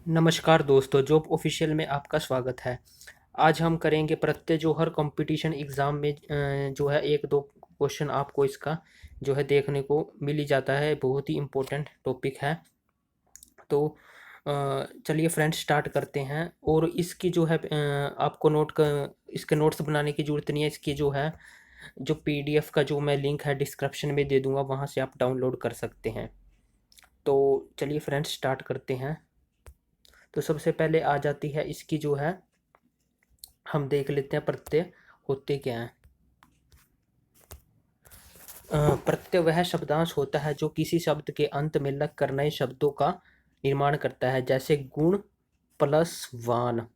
नमस्कार दोस्तों, job official में आपका स्वागत है। आज हम करेंगे प्रत्यय जो हर कंपटीशन एग्ज़ाम में जो है 1-2 क्वेश्चन आपको इसका जो है देखने को मिल ही जाता है, बहुत ही इम्पोर्टेंट टॉपिक है। तो चलिए फ्रेंड्स स्टार्ट करते हैं और इसकी जो है आपको इसके नोट्स बनाने की ज़रूरत नहीं है। इसकी जो है जो पीडीएफ का जो मैं लिंक है डिस्क्रिप्शन में दे दूँगा, वहाँ से आप डाउनलोड कर सकते हैं। तो चलिए फ्रेंड्स स्टार्ट करते हैं। तो सबसे पहले आ जाती है इसकी जो है, हम देख लेते हैं प्रत्यय होते क्या हैं। प्रत्यय वह शब्दांश होता है जो किसी शब्द के अंत में लग कर नए शब्दों का निर्माण करता है। जैसे गुण प्लस वान,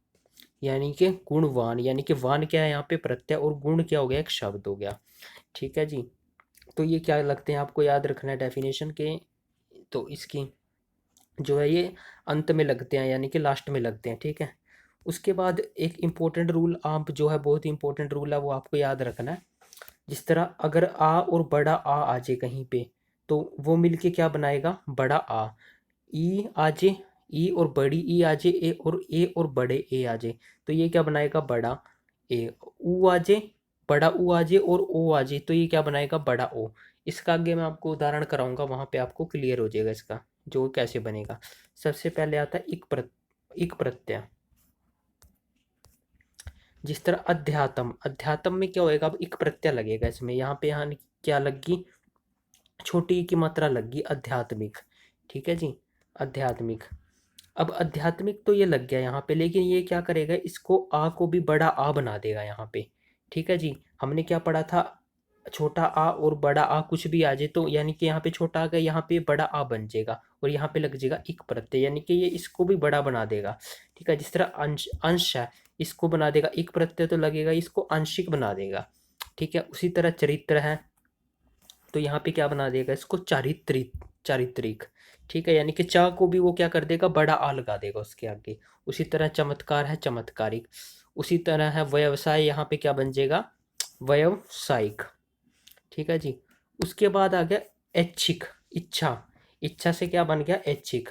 यानी कि गुणवान, यानी कि वान क्या है यहाँ पे प्रत्यय और गुण क्या हो गया, एक शब्द हो गया। ठीक है जी। तो ये क्या लगते हैं आपको याद रखना है डेफिनेशन के। तो इसकी जो है ये अंत में लगते हैं, यानी कि लास्ट में लगते हैं। ठीक है। उसके बाद एक इम्पोर्टेंट रूल आप जो है, बहुत ही इंपॉर्टेंट रूल है, वो आपको याद रखना है। जिस तरह अगर आ और बड़ा आ जाए कहीं पे, तो वो मिलके क्या बनाएगा, बड़ा आ। ई आ जाए, ई और बड़ी ई आ जाए, ए और बड़े ए आ जाए, तो ये क्या बनाएगा, बड़ा ए। ऊ आ जाए, बड़ा ऊ आ जाए और ओ आ जाए, तो ये क्या बनाएगा, बड़ा ओ। इसका आगे मैं आपको उदाहरण कराऊंगा, वहां पे आपको क्लियर हो जाएगा इसका जो कैसे बनेगा। सबसे पहले आता है इक प्रत्यय। जिस तरह अध्यात्म, अध्यात्म में क्या होएगा, अब एक प्रत्यय लगेगा इसमें, यहाँ क्या लगी, छोटी ई की मात्रा लगी, आध्यात्मिक। ठीक है जी, आध्यात्मिक। अब आध्यात्मिक तो ये लग गया यहाँ पे, लेकिन ये क्या करेगा, इसको आ को भी बड़ा आ बना देगा यहाँ पे। ठीक है जी। हमने क्या पढ़ा था, छोटा आ और बड़ा आ कुछ भी आ जाए तो यानी कि यहाँ पे छोटा आ गया, यहाँ पे बड़ा आ बन जाएगा और यहाँ पे लग जाएगा इक प्रत्यय, यानी कि ये इसको भी बड़ा बना देगा। ठीक है। जिस तरह अंश, अंश है, इसको बना देगा इक प्रत्यय, तो लगेगा इसको आंशिक बना देगा। ठीक है। उसी तरह चरित्र है, तो यहाँ पे क्या बना देगा, इसको चारित्रिक, चारित्रिक। ठीक है। यानी कि चा को भी वो क्या कर देगा, बड़ा आ लगा देगा उसके आगे। उसी तरह चमत्कार है, चमत्कारिक। उसी तरह है व्यवसाय, यहाँ पे क्या बन जाएगा, व्यवसायिक। ठीक है जी। उसके बाद आ गया ऐच्छिक, इच्छा। इच्छा से क्या बन गया, ऐच्छिक।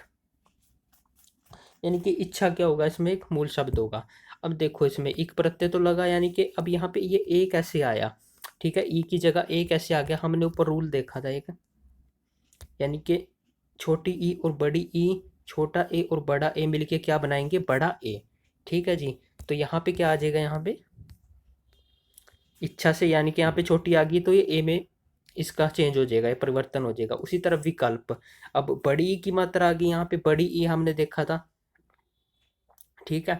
यानी कि इच्छा क्या होगा, इसमें एक मूल शब्द होगा। अब देखो इसमें एक प्रत्यय तो लगा, यानी कि अब यहाँ पे ये ए कैसे आया। ठीक है। ई की जगह ए कैसे आ गया, हमने ऊपर रूल देखा था एक, यानी कि छोटी ई और बड़ी ई, छोटा ए और बड़ा ए मिलके क्या बनाएंगे, बड़ा ए। ठीक है जी। तो यहाँ पे क्या आ जाएगा, यहाँ पे इच्छा से, यानी कि यहाँ पे छोटी आ गई तो ये ए में इसका चेंज हो जाएगा, ये परिवर्तन हो जाएगा। उसी तरह विकल्प, अब बड़ी ई की मात्रा आ गई, यहाँ पे बड़ी ई हमने देखा था। ठीक है।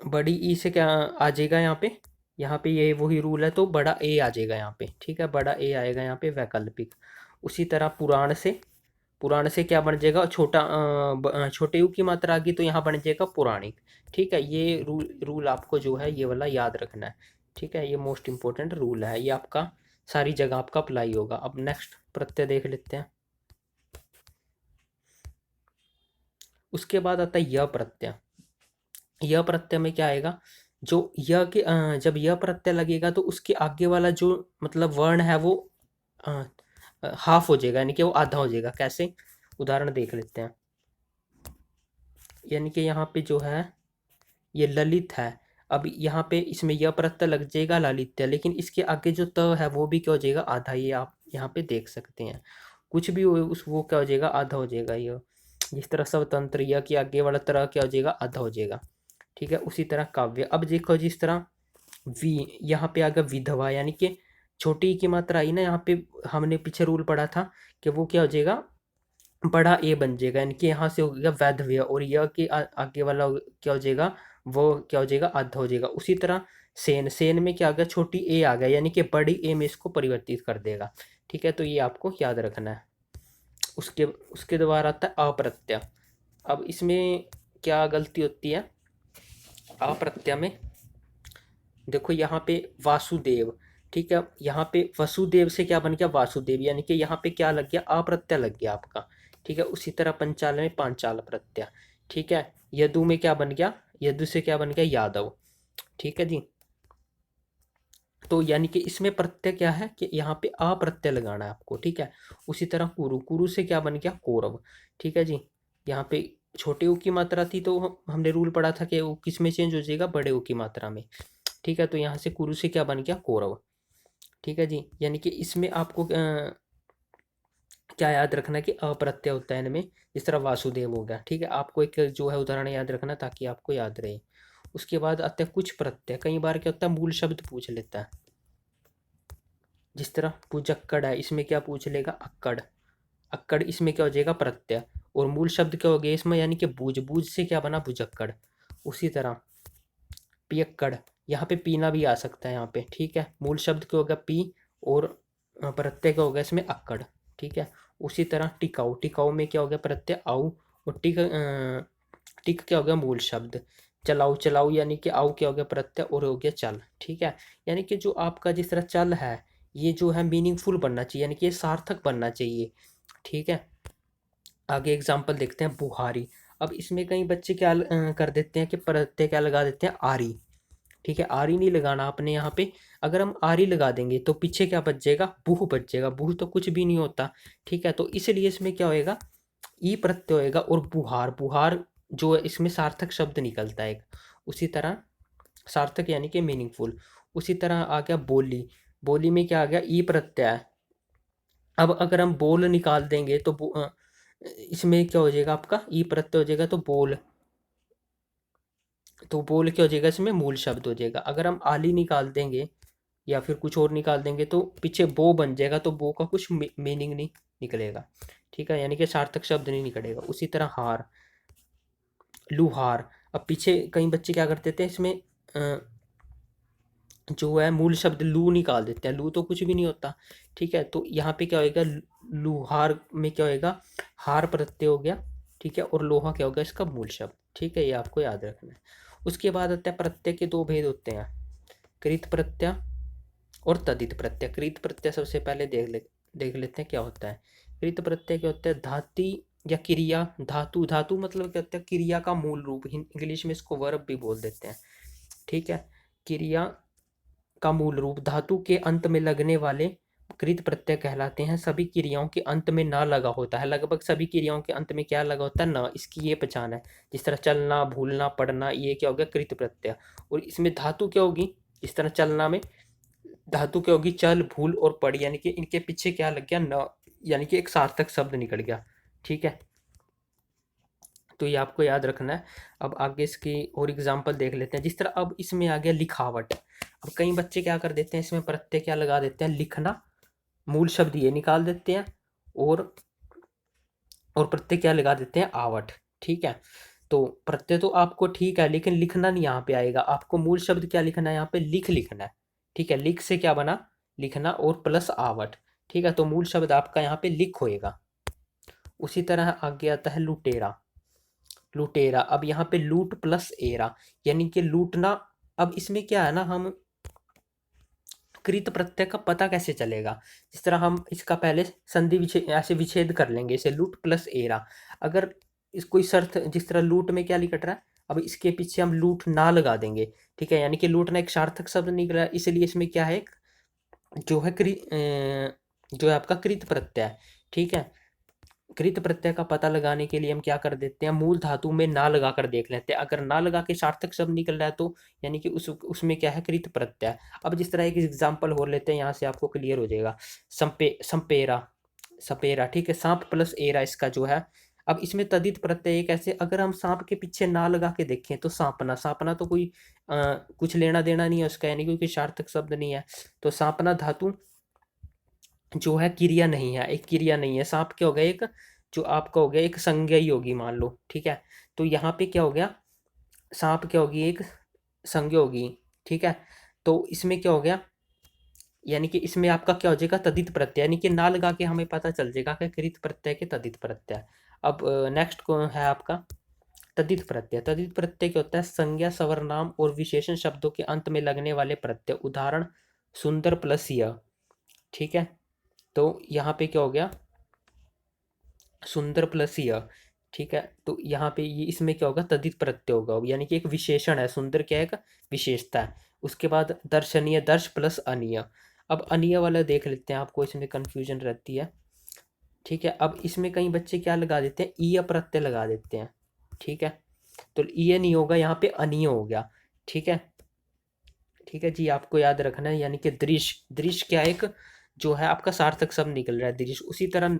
बड़ी ई से क्या आ जाएगा यहाँ पे ये वही रूल है, तो बड़ा ए आ जाएगा यहाँ पे। ठीक है। बड़ा ए आएगा यहाँ पे, वैकल्पिक। उसी तरह पुराण से, पुराण से क्या बन जाएगा, छोटे यू की मात्रा आ गई तो यहाँ बन जाएगा पुराणिक। ठीक है। ये रूल आपको जो है ये वाला याद रखना है। ठीक है। ये मोस्ट इंपॉर्टेंट रूल है, ये आपका सारी जगह आपका अप्लाई होगा। अब नेक्स्ट प्रत्यय देख लेते हैं। उसके बाद आता है यह प्रत्यय। यह प्रत्यय में क्या आएगा, जो जब यह प्रत्यय लगेगा तो उसके आगे वाला जो मतलब वर्ण है वो हाफ हो जाएगा, यानी कि वो आधा हो जाएगा। कैसे, उदाहरण देख लेते हैं। यानी कि यहाँ पे जो है ये ललित है, अब यहाँ पे इसमें यह प्रत्यय लग जाएगा लालित्य, लेकिन इसके आगे जो त है वो भी क्या हो जाएगा, आधा। ये आप यहाँ पे देख सकते हैं, कुछ भी हो उस वो क्या हो जाएगा, आधा हो जाएगा ये। जिस तरह स्वतंत्र, यह के आगे वाला तरह क्या हो जाएगा, आधा हो जाएगा। ठीक है। उसी तरह काव्य, अब देखो जिस तरह यहाँ पे आ गया विधवा, यानी कि छोटी ई की मात्रा आई ना यहाँ पे, हमने पीछे रूल पढ़ा था कि वो क्या हो जाएगा, बड़ा ए बन जाएगा, यानी कि यहाँ से हो गया वैधव्य, और यह के आगे वाला क्या हो जाएगा, वो क्या हो जाएगा, आधा हो जाएगा। उसी तरह सेन, सेन में क्या आ गया, छोटी ए आ गया, यानी कि बड़ी ए में इसको परिवर्तित कर देगा। ठीक है। तो ये आपको याद रखना है। उसके उसके द्वारा आता है अप्रत्यय। अब इसमें क्या गलती होती है, अप्रत्यय में देखो यहाँ पे वासुदेव। ठीक है। यहाँ पे वसुदेव से क्या बन गया, वासुदेव, यानी कि यहाँ पे क्या लग गया, अप्रत्यय लग गया आपका। ठीक है। उसी तरह पंचाल में पांचाल प्रत्यय। ठीक है। यदु में क्या बन गया, यदु से क्या बन गया, यादव। ठीक है जी। तो यानी कि इसमें प्रत्यय क्या है कि यहाँ पे अप्रत्यय लगाना है आपको। ठीक है। उसी तरह कुरु, कुरु से क्या बन गया, कौरव। ठीक है जी। यहाँ पे छोटे ऊ की मात्रा थी तो हमने रूल पढ़ा था कि वो किस में चेंज हो जाएगा, बड़े ऊ की मात्रा में। ठीक है, तो यहाँ से कुरु से क्या बन गया, कौरव। ठीक है जी, यानी कि इसमें आपको क्या याद रखना कि अप्रत्यय होता है इनमें, जिस तरह वासुदेव हो गया। ठीक है, आपको एक जो है उदाहरण याद रखना ताकि आपको याद रहे। उसके बाद आते हैं कुछ प्रत्यय। कई बार क्या होता है, मूल शब्द पूछ लेता है, जिस तरह पुजक्कड़ है, इसमें क्या पूछ लेगा, अक्कड़। अक्कड़ इसमें क्या हो जाएगा, प्रत्यय। और मूल शब्द क्या हो गया इसमें, यानी कि बूझ, बूझ से क्या बना, भुजक्कड़। उसी तरह पियक्कड़, यहाँ पे पीना भी आ सकता है यहाँ पे। ठीक है, मूल शब्द क्या होगा, पी, और प्रत्यय क्या होगा इसमें, अक्कड़। ठीक है, उसी तरह टिकाऊ, टिकाऊ में क्या हो गया, प्रत्यय आऊ, और टिक क्या हो गया, मूल शब्द। चलाऊ, चलाऊ यानी कि आऊ क्या हो गया, प्रत्यय, और हो गया चल। ठीक है, यानी कि जो आपका जिस तरह चल है, ये जो है मीनिंगफुल बनना चाहिए, यानी कि ये सार्थक बनना चाहिए। ठीक है, आगे एग्जाम्पल देखते हैं, बुहारी। अब इसमें कई बच्चे क्या कर देते हैं कि प्रत्यय क्या लगा देते हैं, आरी। ठीक है, आरी नहीं लगाना आपने यहाँ पे। अगर हम आरी लगा देंगे तो पीछे क्या बच जाएगा, बुह बच जाएगा। बुह तो कुछ भी नहीं होता। ठीक है, तो इसलिए इसमें क्या होएगा, ई प्रत्यय होएगा, और बुहार, बुहार जो है इसमें सार्थक शब्द निकलता है एक। उसी तरह सार्थक यानी कि मीनिंगफुल। उसी तरह आ गया बोली। बोली में क्या आ गया, ई प्रत्यय है। अब अगर हम बोल निकाल देंगे तो इसमें क्या हो जाएगा आपका, ई प्रत्यय हो जाएगा, तो बोल। तो बोल क्या हो जाएगा, इसमें मूल शब्द हो जाएगा। अगर हम आली निकाल देंगे या फिर कुछ और निकाल देंगे तो पीछे बो बन जाएगा, तो बो का कुछ मीनिंग नहीं निकलेगा। ठीक है, यानी कि सार्थक शब्द नहीं निकलेगा। उसी तरह हार, लुहार। अब पीछे कई बच्चे क्या करते थे इसमें, जो है मूल शब्द लू निकाल देते हैं। लू तो कुछ भी नहीं होता। ठीक है, तो यहाँ पे क्या होएगा, लुहार में क्या होएगा, हार प्रत्यय हो गया। ठीक है, और लोहा क्या होगा इसका मूल शब्द। ठीक है, ये आपको याद रखना है। उसके बाद आता है प्रत्यय के दो भेद होते हैं, कृत प्रत्यय और तदित प्रत्यय। कृत प्रत्यय सबसे पहले देख लेते हैं क्या होता है। कृत प्रत्यय क्या होता है, धाति या क्रिया, धातु, धातु मतलब क्या होता है, क्रिया का मूल रूप। इंग्लिश में इसको वर्ब भी बोल देते हैं। ठीक है, क्रिया का मूल रूप, धातु के अंत में लगने वाले कृत प्रत्यय कहलाते हैं। सभी क्रियाओं के अंत में ना लगा होता है, लगभग सभी क्रियाओं के अंत में क्या लगा होता है, ना। इसकी ये पहचान है। जिस तरह चलना, भूलना, पढ़ना, ये क्या हो गया, कृत प्रत्यय। और इसमें धातु क्या होगी, इस तरह चलना में धातु क्या होगी, चल, भूल और पढ़, यानी कि इनके पीछे क्या लग गया, न, यानी कि एक सार्थक शब्द निकल गया। ठीक है, तो ये आपको याद रखना है। अब आगे इसकी और एग्जांपल देख लेते हैं। जिस तरह अब इसमें आ गया लिखावट। अब कई बच्चे क्या कर देते हैं, इसमें प्रत्यय क्या लगा देते हैं, लिखना, मूल शब्द ये निकाल देते हैं, और प्रत्यय क्या लगा देते हैं, आवट। ठीक है, तो प्रत्यय तो आपको ठीक है, लेकिन लिखना नहीं यहाँ पे आएगा। आपको मूल शब्द क्या लिखना है, यहाँ पे लिख लिखना है। ठीक है, लिख से क्या बना, लिखना, और प्लस आवट। ठीक है, तो मूल शब्द आपका यहाँ पे लिख होएगा। उसी तरह आगे आता है लुटेरा। लुटेरा, अब यहाँ पे लूट प्लस एरा, यानी कि लूटना। अब इसमें क्या है ना, हम कृत प्रत्यय का पता कैसे चलेगा, जिस तरह हम इसका पहले संधि विच्छेद, ऐसे विच्छेद कर लेंगे इसे, लूट प्लस एरा। अगर इस कोई शर्त, जिस तरह लूट में क्या लिख रहा है, अब इसके पीछे हम लूट ना लगा देंगे। ठीक है, यानी कि लूटना एक सार्थक शब्द निकला, इसलिए इसमें क्या है, जो है जो है आपका कृत प्रत्यय। ठीक है, कृत प्रत्यय का पता लगाने के लिए हम क्या कर देते हैं, मूल धातु में ना लगा कर देख लेते हैं। अगर ना लगा के सार्थक शब्द निकल रहा है तो यानी कि उसमें क्या है, कृत प्रत्यय। अब जिस तरह एक एग्जांपल और लेते हैं, यहाँ से आपको क्लियर हो जाएगा। संपेरा, सपेरा। ठीक है, सांप प्लस एरा इसका जो है। अब इसमें तदित प्रत्यय कैसे, अगर हम सांप के पीछे ना लगा के देखें तो सांपना, सांपना तो कोई कुछ लेना देना नहीं है उसका, यानी कि कोई सार्थक शब्द नहीं है। तो सांपना धातु जो है क्रिया नहीं है, एक क्रिया नहीं है। सांप क्या हो गया, एक जो आपका हो गया एक संज्ञा ही होगी मान लो। ठीक है, तो यहाँ पे क्या हो गया, सांप क्या होगी, एक संज्ञा होगी। ठीक है, तो इसमें क्या हो गया, यानी कि इसमें आपका क्या हो जाएगा, तदित प्रत्यय, यानी कि ना लगा के हमें पता चल जाएगा कि कृत प्रत्यय के तदित प्रत्यय। अब नेक्स्ट को है आपका तदित प्रत्यय। तदित प्रत्यय क्या होता है, संज्ञा, सर्वनाम और विशेषण शब्दों के अंत में लगने वाले प्रत्यय। उदाहरण, सुंदर प्लस यह। ठीक है, तो यहाँ पे क्या हो गया, सुंदर प्लस यह। ठीक है, तो यहाँ पे ये इसमें क्या होगा, तदित प्रत्यय होगा, यानी कि एक विशेषण है। सुंदर क्या है, एक विशेषता है। उसके बाद दर्शनीय, दर्श प्लस अनीय। अब अनीय वाला देख लेते हैं, आपको इसमें कंफ्यूजन रहती है। ठीक है, अब इसमें कई बच्चे क्या लगा देते हैं, ईय प्रत्यय लगा देते हैं। ठीक है, तो ईय नहीं होगा, यहाँ पे अनीय हो गया। ठीक है, ठीक है जी, आपको याद रखना है। यानी कि दृश्य, दृश्य क्या, एक जो है आपका सार्थक शब्द निकल रहा है दृश्य। उसी तरह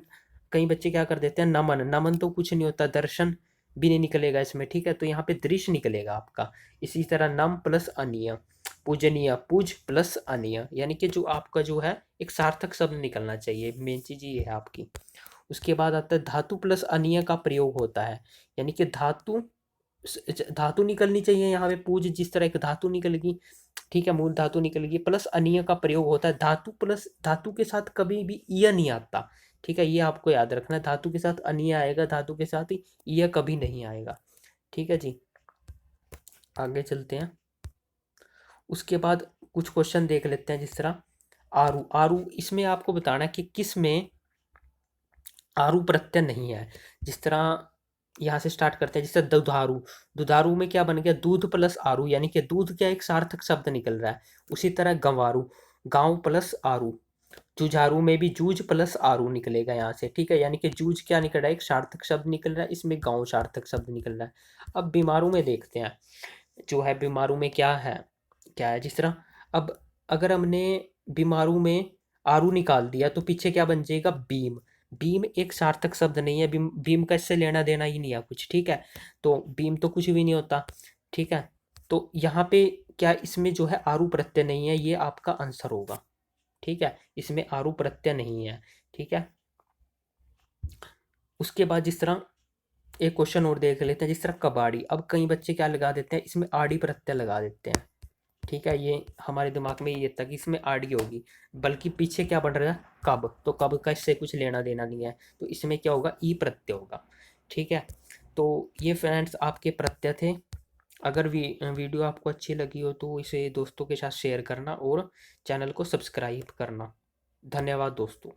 कई बच्चे क्या कर देते हैं, नमन, नमन तो कुछ नहीं होता, दर्शन भी नहीं निकलेगा इसमें। ठीक है, तो यहाँ पे दृश्य निकलेगा आपका। इसी तरह नम प्लस अनीय, पूजनीय, पूज प्लस अनीय, यानी कि जो आपका जो है एक सार्थक शब्द निकलना चाहिए, मेन चीज ये है आपकी। उसके बाद आता है धातु प्लस अनीय का प्रयोग होता है, यानी कि धातु, धातु निकलनी चाहिए यहाँ पे, पूज जिस तरह एक धातु निकलेगी, ठीक है, मूल धातु निकलेगी, प्लस अनीय का प्रयोग होता है। धातु प्लस धातु के साथ कभी भी ईय नहीं आता। ठीक है, ये आपको याद रखना है, धातु के साथ अनीय आएगा, धातु के साथ ईय कभी नहीं आएगा। ठीक है जी, आगे चलते हैं। उसके बाद कुछ क्वेश्चन देख लेते हैं, जिस तरह आरु, आरु इसमें आपको बताना है कि किस में आरु प्रत्यय नहीं है। जिस तरह यहाँ से स्टार्ट करते हैं, जिस तरह दुधारू, दुधारू में क्या बन गया, दूध प्लस आरू, यानी कि दूध क्या एक सार्थक शब्द निकल रहा है। उसी तरह गंवारू, गांव प्लस आरू, जुझारू में भी जूझ प्लस आरू निकलेगा यहाँ से। ठीक है, यानी कि जूझ क्या निकल रहा है, एक सार्थक शब्द निकल रहा है, इसमें गांव सार्थक शब्द निकल रहा है। अब बीमारू में देखते हैं, जो है बीमारू में क्या है, क्या है, जिस तरह अब अगर हमने बीमारू में आरू निकाल दिया तो पीछे क्या बन जाएगा, बीम। बीम एक सार्थक शब्द नहीं है, बीम, बीम का इससे लेना देना ही नहीं है कुछ। ठीक है, तो बीम तो कुछ भी नहीं होता। ठीक है, तो यहाँ पे क्या, इसमें जो है आरू प्रत्यय नहीं है, ये आपका आंसर होगा। ठीक है, इसमें आरू प्रत्यय नहीं है। ठीक है, उसके बाद जिस तरह एक क्वेश्चन और देख लेते हैं, जिस तरह कबाड़ी। अब कई बच्चे क्या लगा देते हैं, इसमें आड़ी प्रत्यय लगा देते हैं। ठीक है, ये हमारे दिमाग में ये था कि इसमें आड़ी होगी, बल्कि पीछे क्या बढ़ रहा है, कब, तो कब का इससे कुछ लेना देना नहीं है, तो इसमें क्या होगा, ई प्रत्यय होगा। ठीक है, तो ये फ्रेंड्स आपके प्रत्यय थे। अगर वीडियो आपको अच्छी लगी हो तो इसे दोस्तों के साथ शेयर करना और चैनल को सब्सक्राइब करना। धन्यवाद दोस्तों।